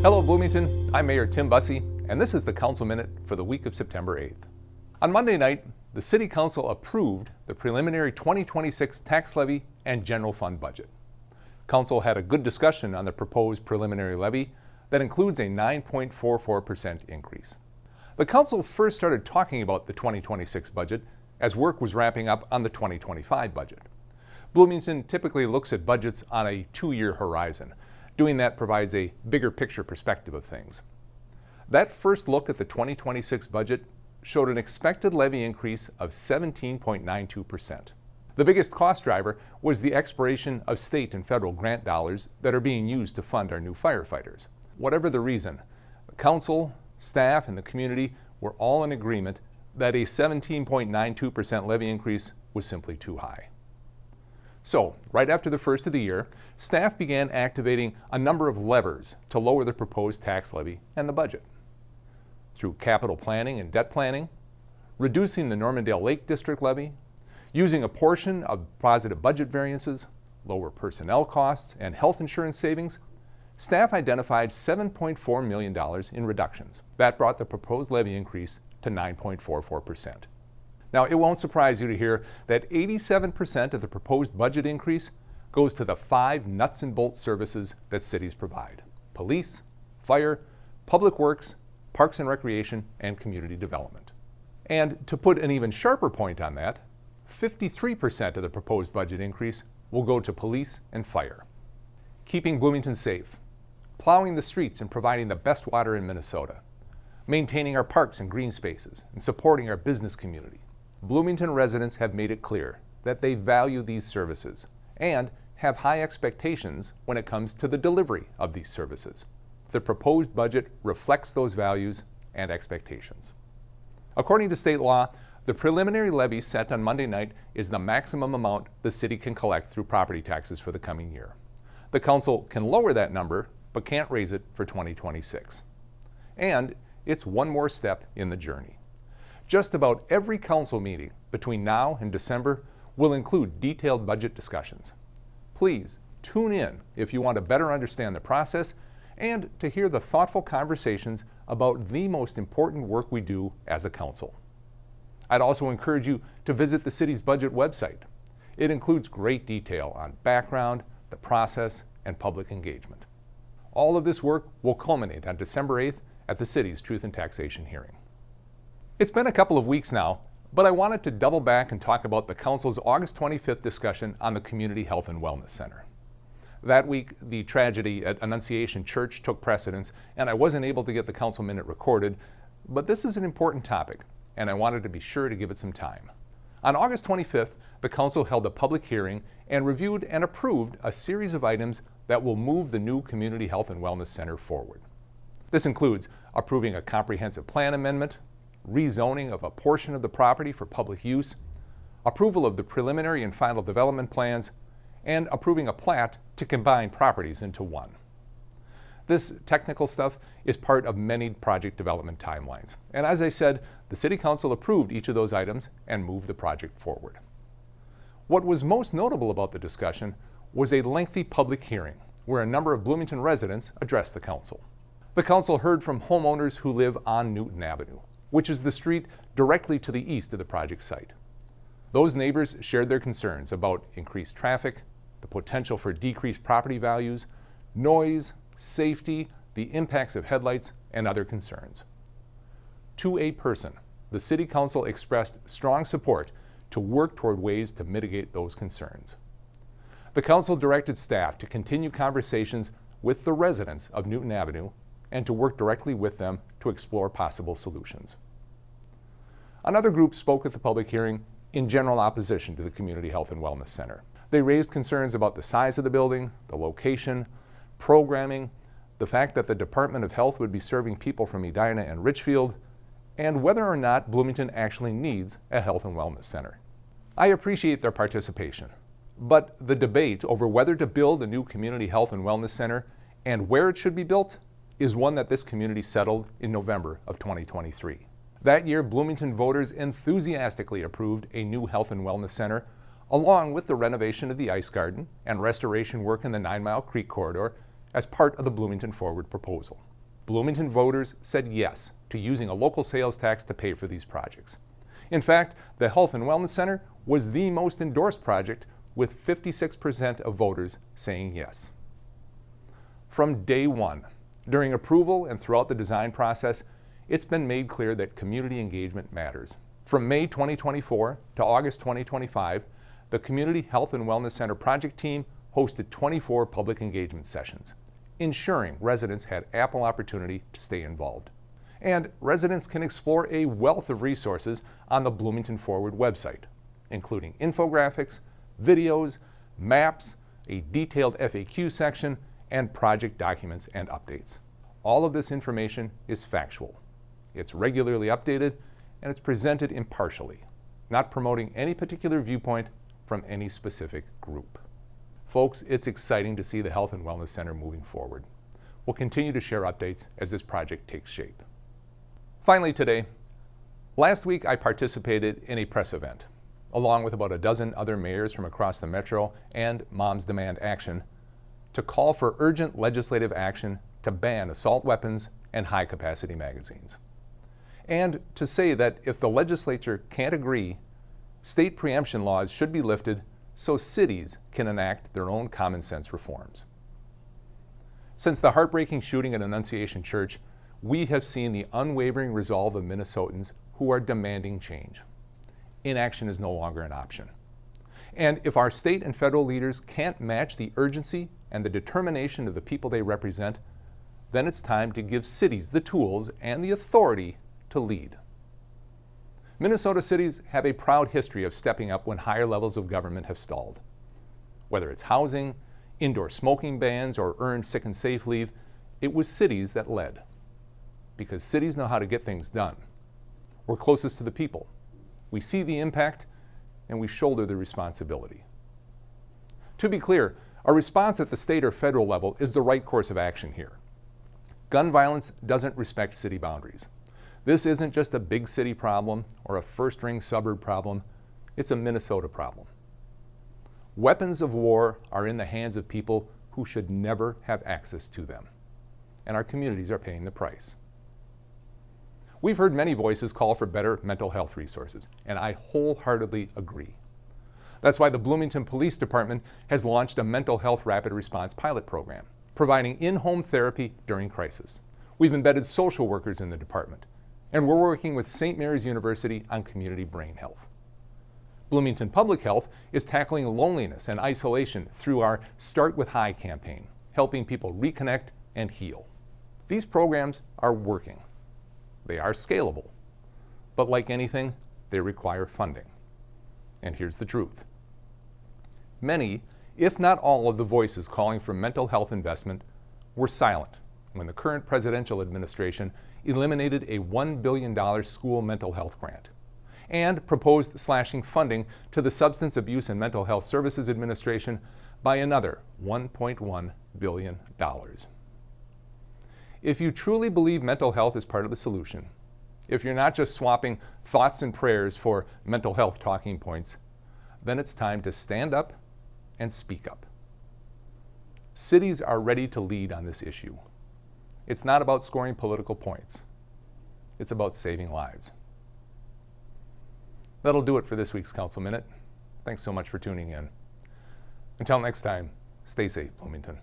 Hello Bloomington, I'm Mayor Tim Busse, and this is the Council Minute for the week of September 8th. On Monday night, the City Council approved the preliminary 2026 tax levy and general fund budget. Council had a good discussion on the proposed preliminary levy that includes a 9.44% increase. The Council first started talking about the 2026 budget as work was wrapping up on the 2025 budget. Bloomington typically looks at budgets on a 2-year horizon. Doing that provides a bigger picture perspective of things. That first look at the 2026 budget showed an expected levy increase of 17.92%. The biggest cost driver was the expiration of state and federal grant dollars that are being used to fund our new firefighters. Whatever the reason, the council, staff, and the community were all in agreement that a 17.92% levy increase was simply too high. So, right after the first of the year, staff began activating a number of levers to lower the proposed tax levy and the budget. Through capital planning and debt planning, reducing the Normandale Lake District levy, using a portion of positive budget variances, lower personnel costs, and health insurance savings, staff identified $7.4 million in reductions. That brought the proposed levy increase to 9.44%. Now, it won't surprise you to hear that 87% of the proposed budget increase goes to the 5 nuts and bolts services that cities provide: police, fire, public works, parks and recreation, and community development. And to put an even sharper point on that, 53% of the proposed budget increase will go to police and fire. Keeping Bloomington safe, plowing the streets and providing the best water in Minnesota, maintaining our parks and green spaces, and supporting our business community. Bloomington residents have made it clear that they value these services and have high expectations when it comes to the delivery of these services. The proposed budget reflects those values and expectations. According to state law, the preliminary levy set on Monday night is the maximum amount the city can collect through property taxes for the coming year. The council can lower that number, but can't raise it for 2026. And it's one more step in the journey. Just about every council meeting between now and December will include detailed budget discussions. Please tune in if you want to better understand the process and to hear the thoughtful conversations about the most important work we do as a council. I'd also encourage you to visit the city's budget website. It includes great detail on background, the process, and public engagement. All of this work will culminate on December 8th at the city's Truth and Taxation hearing. It's been a couple of weeks now, but I wanted to double back and talk about the Council's August 25th discussion on the Community Health and Wellness Center. That week, the tragedy at Annunciation Church took precedence, and I wasn't able to get the Council Minute recorded, but this is an important topic, and I wanted to be sure to give it some time. On August 25th, the Council held a public hearing and reviewed and approved a series of items that will move the new Community Health and Wellness Center forward. This includes approving a comprehensive plan amendment, rezoning of a portion of the property for public use, approval of the preliminary and final development plans, and approving a plat to combine properties into one. This technical stuff is part of many project development timelines. And as I said, the City Council approved each of those items and moved the project forward. What was most notable about the discussion was a lengthy public hearing where a number of Bloomington residents addressed the Council. The Council heard from homeowners who live on Newton Avenue, which is the street directly to the east of the project site. Those neighbors shared their concerns about increased traffic, the potential for decreased property values, noise, safety, the impacts of headlights, and other concerns. To a person, the City Council expressed strong support to work toward ways to mitigate those concerns. The Council directed staff to continue conversations with the residents of Newton Avenue and to work directly with them to explore possible solutions. Another group spoke at the public hearing in general opposition to the Community Health and Wellness Center. They raised concerns about the size of the building, the location, programming, the fact that the Department of Health would be serving people from Edina and Richfield, and whether or not Bloomington actually needs a health and wellness center. I appreciate their participation, but the debate over whether to build a new community health and wellness center and where it should be built is one that this community settled in November of 2023. That year, Bloomington voters enthusiastically approved a new health and wellness center, along with the renovation of the ice garden and restoration work in the 9 Mile Creek corridor as part of the Bloomington Forward proposal. Bloomington voters said yes to using a local sales tax to pay for these projects. In fact, the Health and Wellness Center was the most endorsed project, with 56% of voters saying yes. From day one, during approval and throughout the design process, it's been made clear that community engagement matters. From May 2024 to August 2025, the Community Health and Wellness Center project team hosted 24 public engagement sessions, ensuring residents had ample opportunity to stay involved. And residents can explore a wealth of resources on the Bloomington Forward website, including infographics, videos, maps, a detailed FAQ section, and project documents and updates. All of this information is factual. It's regularly updated, and it's presented impartially, not promoting any particular viewpoint from any specific group. Folks, it's exciting to see the Health and Wellness Center moving forward. We'll continue to share updates as this project takes shape. Finally today, last week I participated in a press event, along with about a dozen other mayors from across the metro and Moms Demand Action, to call for urgent legislative action to ban assault weapons and high-capacity magazines. And to say that if the legislature can't agree, state preemption laws should be lifted so cities can enact their own common sense reforms. Since the heartbreaking shooting at Annunciation Church, we have seen the unwavering resolve of Minnesotans who are demanding change. Inaction is no longer an option. And if our state and federal leaders can't match the urgency and the determination of the people they represent, then it's time to give cities the tools and the authority to lead. Minnesota cities have a proud history of stepping up when higher levels of government have stalled. Whether it's housing, indoor smoking bans, or earned sick and safe leave, it was cities that led. Because cities know how to get things done. We're closest to the people. We see the impact, and we shoulder the responsibility. To be clear, a response at the state or federal level is the right course of action here. Gun violence doesn't respect city boundaries. This isn't just a big city problem or a first-ring suburb problem, it's a Minnesota problem. Weapons of war are in the hands of people who should never have access to them, and our communities are paying the price. We've heard many voices call for better mental health resources, and I wholeheartedly agree. That's why the Bloomington Police Department has launched a mental health rapid response pilot program, providing in-home therapy during crisis. We've embedded social workers in the department, and we're working with St. Mary's University on community brain health. Bloomington Public Health is tackling loneliness and isolation through our Start With High campaign, helping people reconnect and heal. These programs are working. They are scalable, but like anything, they require funding. And here's the truth. Many, if not all, of the voices calling for mental health investment were silent when the current presidential administration eliminated a $1 billion school mental health grant and proposed slashing funding to the Substance Abuse and Mental Health Services Administration by another $1.1 billion. If you truly believe mental health is part of the solution, if you're not just swapping thoughts and prayers for mental health talking points, then it's time to stand up and speak up. Cities are ready to lead on this issue. It's not about scoring political points. It's about saving lives. That'll do it for this week's Council Minute. Thanks so much for tuning in. Until next time, stay safe, Bloomington.